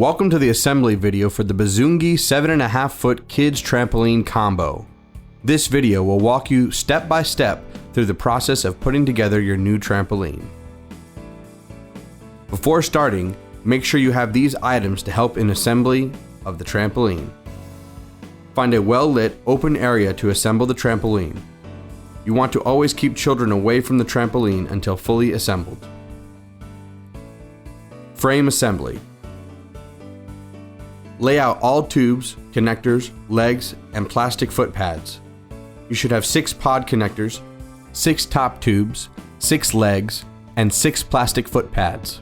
Welcome to the assembly video for the Bazoongi 7.5 foot kids trampoline combo. This video will walk you step by step through the process of putting together your new trampoline. Before starting, make sure you have these items to help in assembly of the trampoline. Find a well-lit, open area to assemble the trampoline. You want to always keep children away from the trampoline until fully assembled. Frame assembly. Lay out all tubes, connectors, legs, and plastic foot pads. You should have 6 pod connectors, 6 top tubes, 6 legs, and 6 plastic foot pads.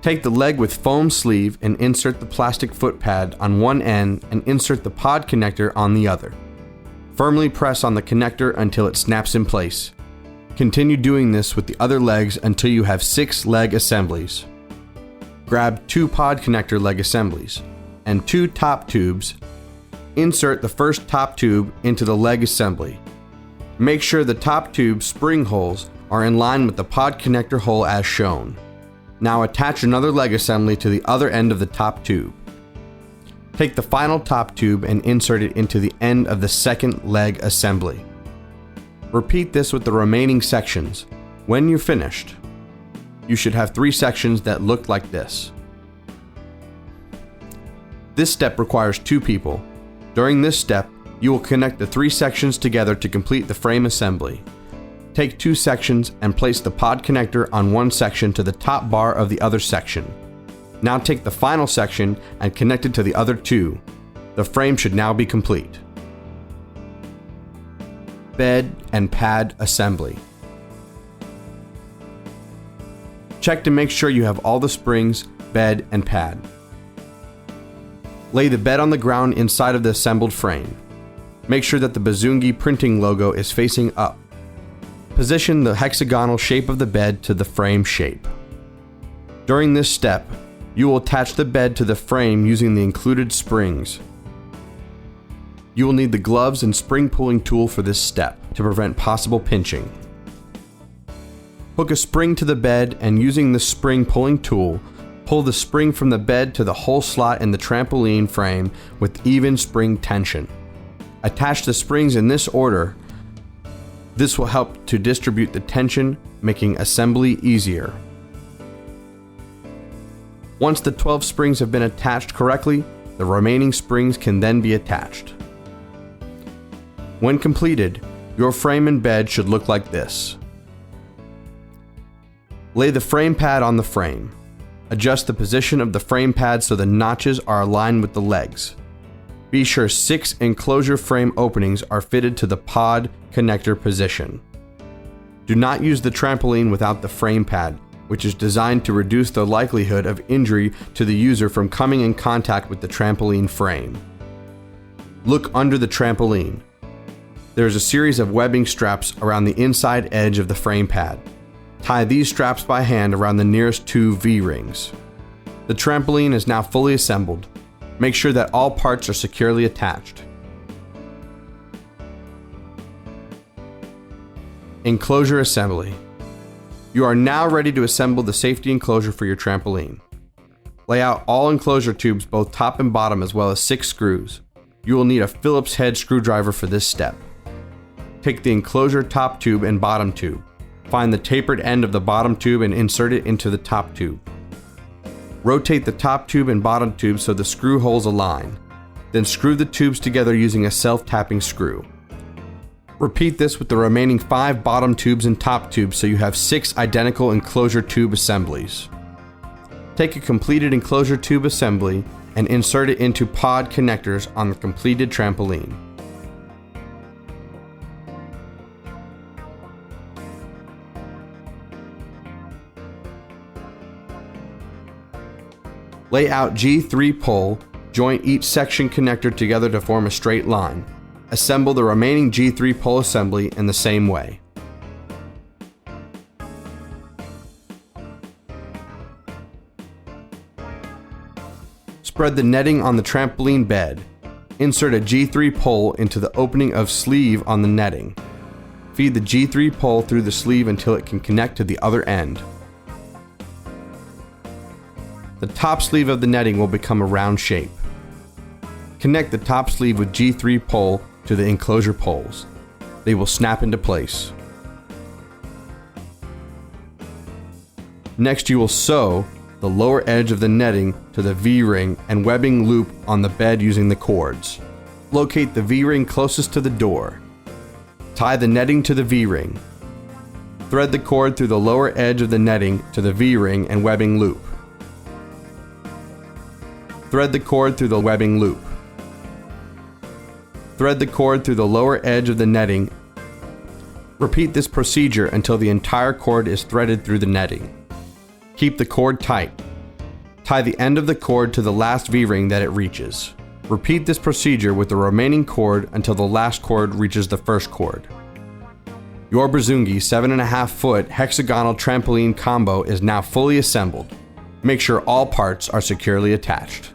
Take the leg with foam sleeve and insert the plastic foot pad on one end and insert the pod connector on the other. Firmly press on the connector until it snaps in place. Continue doing this with the other legs until you have 6 leg assemblies. Grab 2 pod connector leg assemblies and 2 top tubes. Insert the first top tube into the leg assembly. Make sure the top tube spring holes are in line with the pod connector hole as shown. Now attach another leg assembly to the other end of the top tube. Take the final top tube and insert it into the end of the second leg assembly. Repeat this with the remaining sections. When you're finished, you should have 3 sections that look like this. This step requires 2 people. During this step, you will connect the 3 sections together to complete the frame assembly. Take 2 sections and place the pod connector on one section to the top bar of the other section. Now take the final section and connect it to the other 2. The frame should now be complete. Bed and pad assembly. Check to make sure you have all the springs, bed, and pad. Lay the bed on the ground inside of the assembled frame. Make sure that the Bazoongi printing logo is facing up. Position the hexagonal shape of the bed to the frame shape. During this step, you will attach the bed to the frame using the included springs. You will need the gloves and spring pulling tool for this step to prevent possible pinching. Hook a spring to the bed and using the spring pulling tool, pull the spring from the bed to the hole slot in the trampoline frame with even spring tension. Attach the springs in this order. This will help to distribute the tension, making assembly easier. Once the 12 springs have been attached correctly, the remaining springs can then be attached. When completed, your frame and bed should look like this. Lay the frame pad on the frame. Adjust the position of the frame pad so the notches are aligned with the legs. Be sure 6 enclosure frame openings are fitted to the pod connector position. Do not use the trampoline without the frame pad, which is designed to reduce the likelihood of injury to the user from coming in contact with the trampoline frame. Look under the trampoline. There is a series of webbing straps around the inside edge of the frame pad. Tie these straps by hand around the nearest 2 V-rings. The trampoline is now fully assembled. Make sure that all parts are securely attached. Enclosure assembly. You are now ready to assemble the safety enclosure for your trampoline. Lay out all enclosure tubes, both top and bottom, as well as 6 screws. You will need a Phillips head screwdriver for this step. Take the enclosure top tube and bottom tube. Find the tapered end of the bottom tube and insert it into the top tube. Rotate the top tube and bottom tube so the screw holes align. Then screw the tubes together using a self-tapping screw. Repeat this with the remaining 5 bottom tubes and top tubes so you have 6 identical enclosure tube assemblies. Take a completed enclosure tube assembly and insert it into pod connectors on the completed trampoline. Lay out G3 pole, joint each section connector together to form a straight line. Assemble the remaining G3 pole assembly in the same way. Spread the netting on the trampoline bed. Insert a G3 pole into the opening of sleeve on the netting. Feed the G3 pole through the sleeve until it can connect to the other end. The top sleeve of the netting will become a round shape. Connect the top sleeve with G3 pole to the enclosure poles. They will snap into place. Next, you will sew the lower edge of the netting to the V-ring and webbing loop on the bed using the cords. Locate the V-ring closest to the door. Tie the netting to the V-ring. Thread the cord through the lower edge of the netting to the V-ring and webbing loop. Thread the cord through the webbing loop. Thread the cord through the lower edge of the netting. Repeat this procedure until the entire cord is threaded through the netting. Keep the cord tight. Tie the end of the cord to the last V-ring that it reaches. Repeat this procedure with the remaining cord until the last cord reaches the first cord. Your Bazoongi 7.5 foot hexagonal trampoline combo is now fully assembled. Make sure all parts are securely attached.